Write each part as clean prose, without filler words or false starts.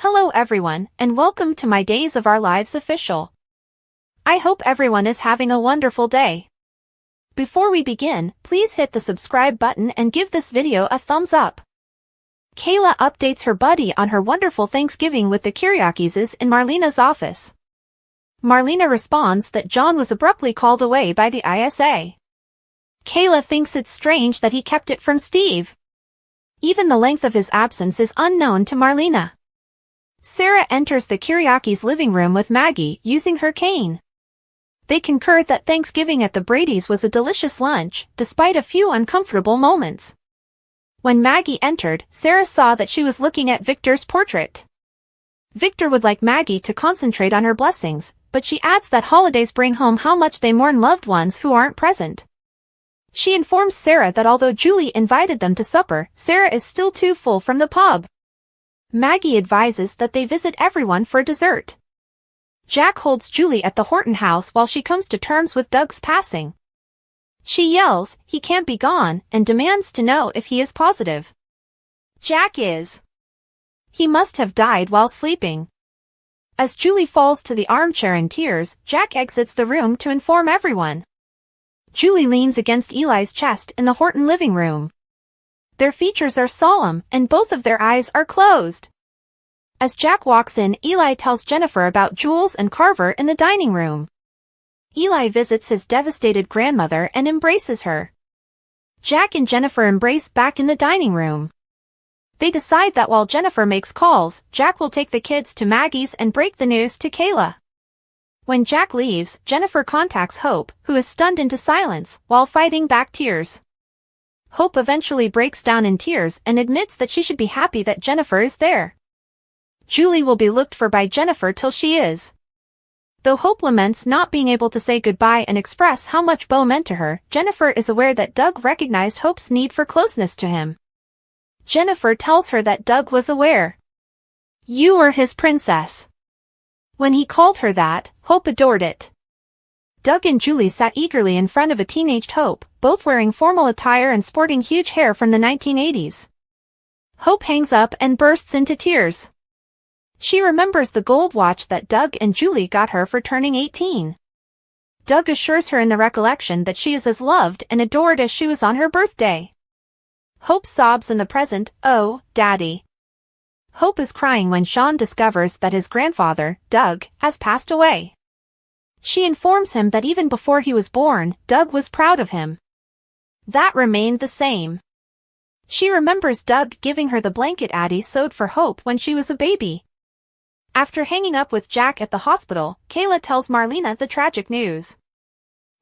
Hello everyone, and welcome to my Days of Our Lives official. I hope everyone is having a wonderful day. Before we begin, please hit the subscribe button and give this video a thumbs up. Kayla updates her buddy on her wonderful Thanksgiving with the Kiriakis in Marlena's office. Marlena responds that John was abruptly called away by the ISA. Kayla thinks it's strange that he kept it from Steve. Even the length of his absence is unknown to Marlena. Sarah enters the Kiriakis' living room with Maggie, using her cane. They concur that Thanksgiving at the Brady's was a delicious lunch, despite a few uncomfortable moments. When Maggie entered, Sarah saw that she was looking at Victor's portrait. Victor would like Maggie to concentrate on her blessings, but she adds that holidays bring home how much they mourn loved ones who aren't present. She informs Sarah that although Julie invited them to supper, Sarah is still too full from the pub. Maggie advises that they visit everyone for dessert. Jack holds Julie at the Horton house while she comes to terms with Doug's passing. She yells, "He can't be gone," and demands to know if he is positive. Jack is. He must have died while sleeping. As Julie falls to the armchair in tears, Jack exits the room to inform everyone. Julie leans against Eli's chest in the Horton living room. Their features are solemn, and both of their eyes are closed. As Jack walks in, Eli tells Jennifer about Jules and Carver in the dining room. Eli visits his devastated grandmother and embraces her. Jack and Jennifer embrace back in the dining room. They decide that while Jennifer makes calls, Jack will take the kids to Maggie's and break the news to Kayla. When Jack leaves, Jennifer contacts Hope, who is stunned into silence, while fighting back tears. Hope eventually breaks down in tears and admits that she should be happy that Jennifer is there. Julie will be looked for by Jennifer till she is. Though Hope laments not being able to say goodbye and express how much Beau meant to her, Jennifer is aware that Doug recognized Hope's need for closeness to him. Jennifer tells her that Doug was aware. "You were his princess." When he called her that, Hope adored it. Doug and Julie sat eagerly in front of a teenaged Hope, both wearing formal attire and sporting huge hair from the 1980s. Hope hangs up and bursts into tears. She remembers the gold watch that Doug and Julie got her for turning 18. Doug assures her in the recollection that she is as loved and adored as she was on her birthday. Hope sobs in the present, "Oh, Daddy." Hope is crying when Sean discovers that his grandfather, Doug, has passed away. She informs him that even before he was born, Doug was proud of him. That remained the same. She remembers Doug giving her the blanket Addie sewed for Hope when she was a baby. After hanging up with Jack at the hospital, Kayla tells Marlena the tragic news.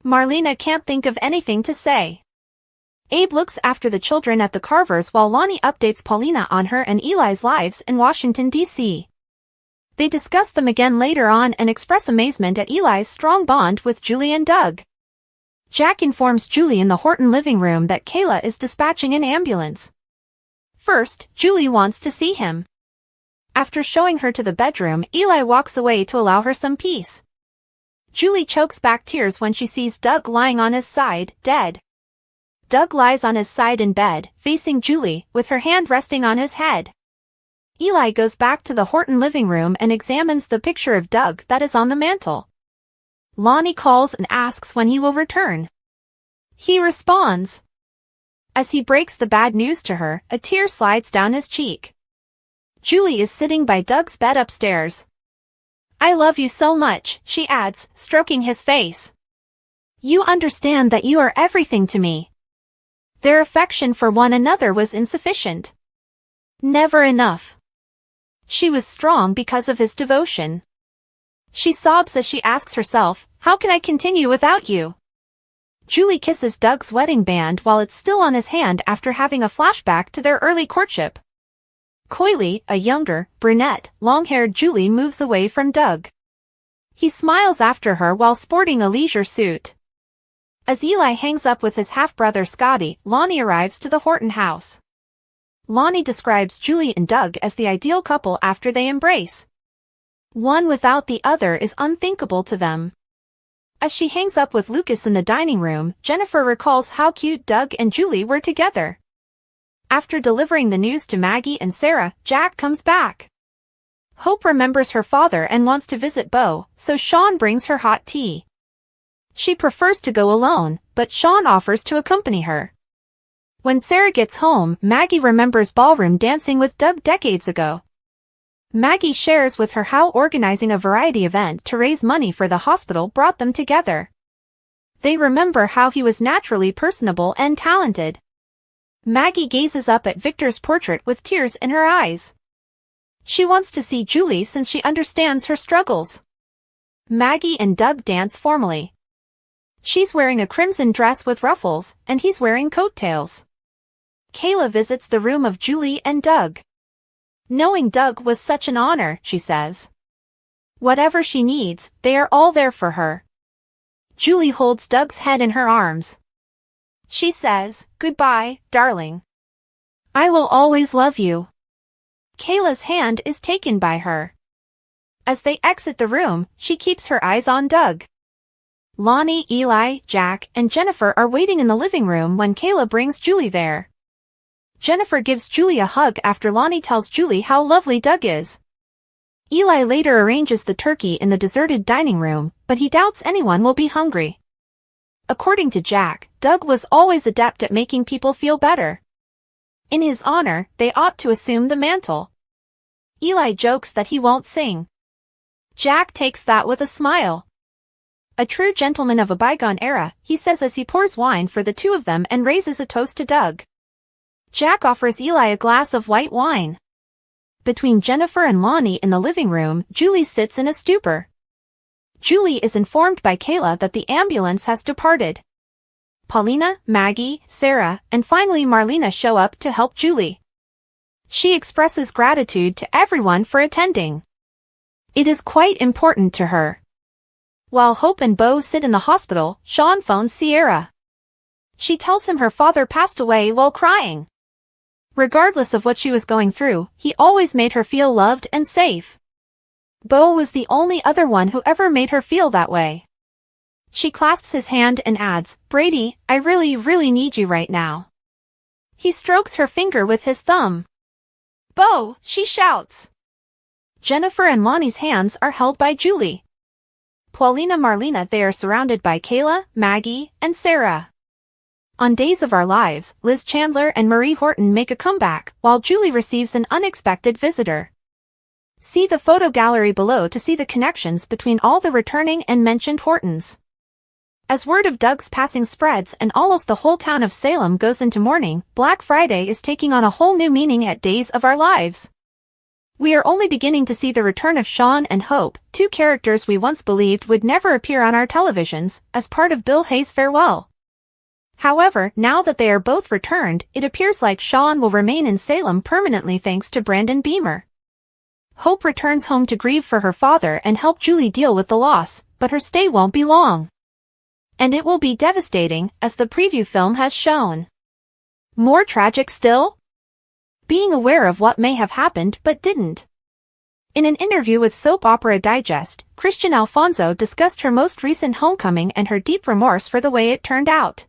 Marlena can't think of anything to say. Abe looks after the children at the Carvers while Lonnie updates Paulina on her and Eli's lives in Washington, D.C. They discuss them again later on and express amazement at Eli's strong bond with Julie and Doug. Jack informs Julie in the Horton living room that Kayla is dispatching an ambulance. First, Julie wants to see him. After showing her to the bedroom, Eli walks away to allow her some peace. Julie chokes back tears when she sees Doug lying on his side, dead. Doug lies on his side in bed, facing Julie, with her hand resting on his head. Eli goes back to the Horton living room and examines the picture of Doug that is on the mantel. Lonnie calls and asks when he will return. He responds. As he breaks the bad news to her, a tear slides down his cheek. Julie is sitting by Doug's bed upstairs. "I love you so much," she adds, stroking his face. "You understand that you are everything to me." Their affection for one another was insufficient. Never enough. She was strong because of his devotion. She sobs as she asks herself, "How can I continue without you?" Julie kisses Doug's wedding band while it's still on his hand after having a flashback to their early courtship. Coyly, a younger, brunette, long-haired Julie moves away from Doug. He smiles after her while sporting a leisure suit. As Eli hangs up with his half-brother Scotty, Lonnie arrives to the Horton house. Lonnie describes Julie and Doug as the ideal couple after they embrace. One without the other is unthinkable to them. As she hangs up with Lucas in the dining room, Jennifer recalls how cute Doug and Julie were together. After delivering the news to Maggie and Sarah, Jack comes back. Hope remembers her father and wants to visit Bo, so Sean brings her hot tea. She prefers to go alone, but Sean offers to accompany her. When Sarah gets home, Maggie remembers ballroom dancing with Doug decades ago. Maggie shares with her how organizing a variety event to raise money for the hospital brought them together. They remember how he was naturally personable and talented. Maggie gazes up at Victor's portrait with tears in her eyes. She wants to see Julie since she understands her struggles. Maggie and Doug dance formally. She's wearing a crimson dress with ruffles, and he's wearing coattails. Kayla visits the room of Julie and Doug. Knowing Doug was such an honor, she says. Whatever she needs, they are all there for her. Julie holds Doug's head in her arms. She says, "Goodbye, darling. I will always love you." Kayla's hand is taken by her. As they exit the room, she keeps her eyes on Doug. Lonnie, Eli, Jack, and Jennifer are waiting in the living room when Kayla brings Julie there. Jennifer gives Julie a hug after Lonnie tells Julie how lovely Doug is. Eli later arranges the turkey in the deserted dining room, but he doubts anyone will be hungry. According to Jack, Doug was always adept at making people feel better. In his honor, they ought to assume the mantle. Eli jokes that he won't sing. Jack takes that with a smile. A true gentleman of a bygone era, he says as he pours wine for the two of them and raises a toast to Doug. Jack offers Eli a glass of white wine. Between Jennifer and Lonnie in the living room, Julie sits in a stupor. Julie is informed by Kayla that the ambulance has departed. Paulina, Maggie, Sarah, and finally Marlena show up to help Julie. She expresses gratitude to everyone for attending. It is quite important to her. While Hope and Bo sit in the hospital, Sean phones Sierra. She tells him her father passed away while crying. Regardless of what she was going through, he always made her feel loved and safe. Bo was the only other one who ever made her feel that way. She clasps his hand and adds, "Brady, I really need you right now." He strokes her finger with his thumb. "Bo," she shouts. Jennifer and Lonnie's hands are held by Julie. Paulina, Marlena, they are surrounded by Kayla, Maggie, and Sarah. On Days of Our Lives, Liz Chandler and Marie Horton make a comeback, while Julie receives an unexpected visitor. See the photo gallery below to see the connections between all the returning and mentioned Hortons. As word of Doug's passing spreads and almost the whole town of Salem goes into mourning, Black Friday is taking on a whole new meaning at Days of Our Lives. We are only beginning to see the return of Sean and Hope, two characters we once believed would never appear on our televisions, as part of Bill Hayes' farewell. However, now that they are both returned, it appears like Sean will remain in Salem permanently thanks to Brandon Beamer. Hope returns home to grieve for her father and help Julie deal with the loss, but her stay won't be long. And it will be devastating, as the preview film has shown. More tragic still? Being aware of what may have happened but didn't. In an interview with Soap Opera Digest, Christian Alfonso discussed her most recent homecoming and her deep remorse for the way it turned out.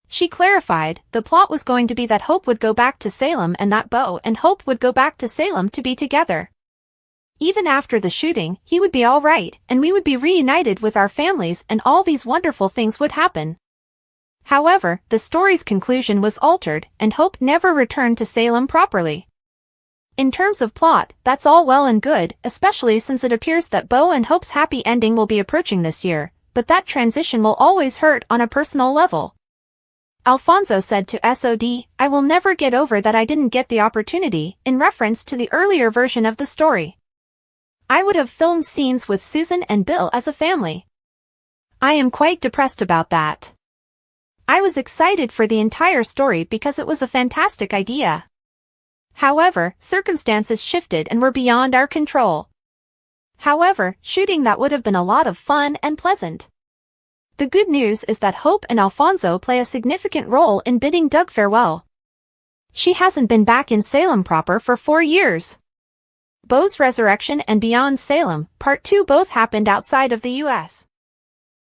She clarified, the plot was going to be that Hope would go back to Salem and that Bo and Hope would go back to Salem to be together. Even after the shooting, he would be all right, and we would be reunited with our families and all these wonderful things would happen. However, the story's conclusion was altered, and Hope never returned to Salem properly. In terms of plot, that's all well and good, especially since it appears that Bo and Hope's happy ending will be approaching this year, but that transition will always hurt on a personal level. Alfonso said to SOD, "I will never get over that I didn't get the opportunity," in reference to the earlier version of the story. "I would have filmed scenes with Susan and Bill as a family. I am quite depressed about that. I was excited for the entire story because it was a fantastic idea. However, circumstances shifted and were beyond our control. However, shooting that would have been a lot of fun and pleasant." The good news is that Hope and Alfonso play a significant role in bidding Doug farewell. She hasn't been back in Salem proper for 4 years. Bo's Resurrection and Beyond Salem, Part 2 both happened outside of the U.S.